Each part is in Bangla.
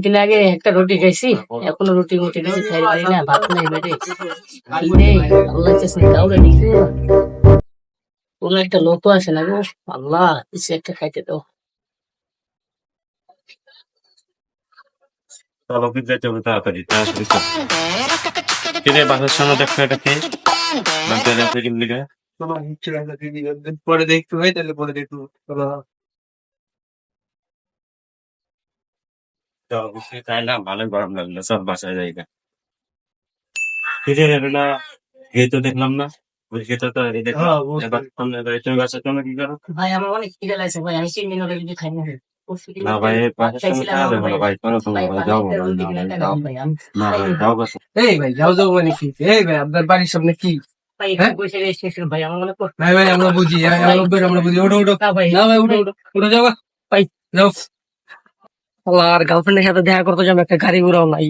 দিন আগে একটা রুটি খাইছি, এখনো রুটি মুটি কিছু খাই পারি না, ভাত নাই পেটে। কি নেই আল্লাহ চাষ নেই, কাউরে দেখি না। কোনো একটা লোক আছে না গো, আল্লাহ কিছু একটা খাইতে দাও। চলো অফিস যাইতে হবে তাড়াতাড়ি তাড়াতাড়ি চল। কিরে বাসার সামনে দেখো এটা কে? বাচ্চা দেখো কি লিখে? পরে দেখতে হয়, তাহলে পরে দেখবো। চল অফিসে তাই না, ভালোই গরম লাগলো, চল বাসায় যাই গা। কিরে এটা এই তো দেখলাম না, ওই খেতে তো এই দেখলাম। হ্যাঁ, বুঝতে এবার সামনে বাড়ি তুমি বাসার সামনে কি করো? ভাই আমার অনেক খিদে লাগছে ভাই, আমি 3 দিন হলো কিছু খাই না। না ভাই বাসার সামনে খাওয়া যাবে না ভাই, কোনো সময় ভাই যাও ভাই, যাও না ভাই যাও বাসা। এই ভাই যাও যাও মানে কি? এই ভাই আপনার বাড়ির সামনে কি? হ্যাঁ? ভাই আমার মনে করো ভাই ভাই আমরা বুঝি, আমরা বুঝি। ওঠো ওঠো। না ভাই, না ভাই উঠো উঠো যাও গা। ভাই যাও। আর গার্লফ্রেন্ডের সাথে দেখা করতে যাবো, একটা গাড়ি ঘোড়াও নাই।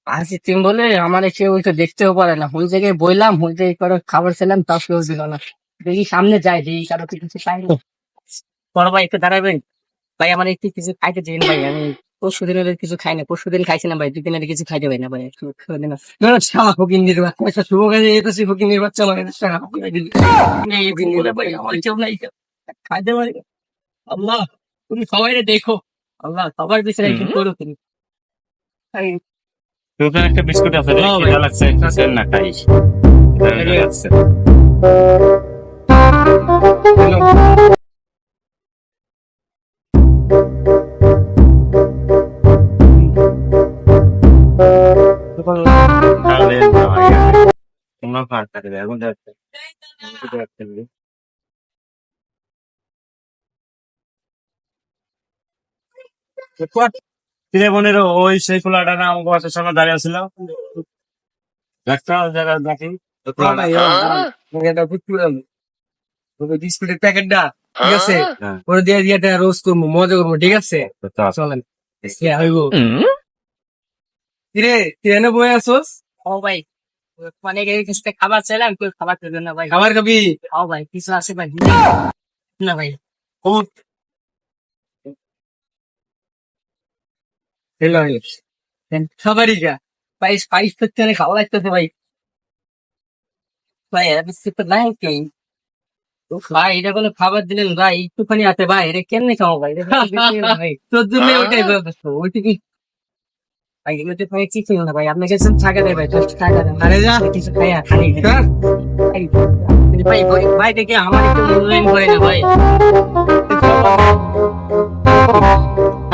আসি তুমি বলে আমার কেউ ওইটা দেখতেও পারে না, ওই জায়গায় বইলাম, ওই জায়গায় করে খাবার ছিলাম, তাও কেউ দিল না। দেখি সামনে যাই, দেখি কারো কিছু পাইনি। বড় ভাই একটু দাঁড়াবেন ভাই, আমার একটু কিছু খাইতে দিন ভাই, আমি পরশু দিন কিছু খাই না, পরশু দিন খাইছিলাম ভাই, 2 দিন আগে কিছু খাইতে পারি না ভাই, একটু খাওয়া দিন। না না, শালা ফকিন্নির বাচ্চা, শুভ কাজে যেতেছি, ফকিন্নির বাচ্চা মানে শালা ফকিন্নির। এই দিন বলে ভাই আমার কেউ নাই, খাইতে পারি না। আল্লাহ তুমি সবাই দেখো, আল্লাহ সবার পিছনে একটু করো তুমি। এই, তোর ওখানে একটা বিস্কুট আছে রে, হ্যাঁ ভাই। খিদা লাগছে, খাচ্ছেন না খাইস। খিদা লাগছে। তাহলে না ভাই, তোমরা ফাঁক থাকে এখন যাচ্ছে। কিরে বোনের ওই সেই পোলাটা না আমাকে বাসার সামনে দাঁড়িয়ে ছিল, একটা জায়গায় নাকি ওই পোলাটা? বিস্কুটের প্যাকেটটা ঠিক আছে, হ্যাঁ, ওরে দিয়ে দিয়ে একটা রোজ করবো, মজা করবো, ঠিক আছে? তো চল। চলেন হইব। কিরে তুই এনে বই আসোস? ও ভাই মানে এই কাছ থেকে খাবার চাইলাম, কেউ খাবার দেবে না ভাই। খাবার খাবি? ও ভাই কিছু আছে ভাই, না ভাই। উঠ। হেলো খাবারই যা ভাই স্পাইস করতে অনেক ভালো লাগতেছে ভাই। ভাই এর বিস্কুট তো নাই কি? ভাই এটা কোনো খাবার দিলেন ভাই, একটুখানি আছে ভাই, এটা কেমনে খাবো ভাই? এটা কোনো বিক্রি হবে ভাই। তোর জন্য ওইটাই ব্যবস্থা, ওইটা কি? ভাই এগুলো তো ভাই কিছু না ভাই, আপনাকে কিছু টাকা দেয় ভাই, 10 টাকা দেন। আরে যা কিছু খাই খালি ধর। ভাই। ভাই ভাই ভাই দেখে আমার একটু মূল্যায়ন করে না ভাই।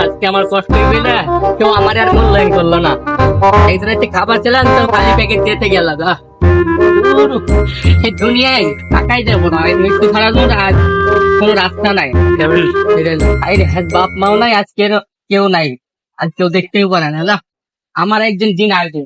আজকে আমার কষ্ট হইবে না, কেউ আমার আর মূল্যায়ন করলো না। একজন একটা খাবার ছিলাম তো খালি প্যাকেট দিতে গেল। এই দুনিয়ায় টাকাই দেবো না, এই মৃত্যু ছাড়ার মধ্যে আজ কোনো রাস্তা নাই। বাপ মাও নাই, আজ কেউ নাই, আজ কেউ দেখতেও পারে না। না আমার একদিন দিন আসবে,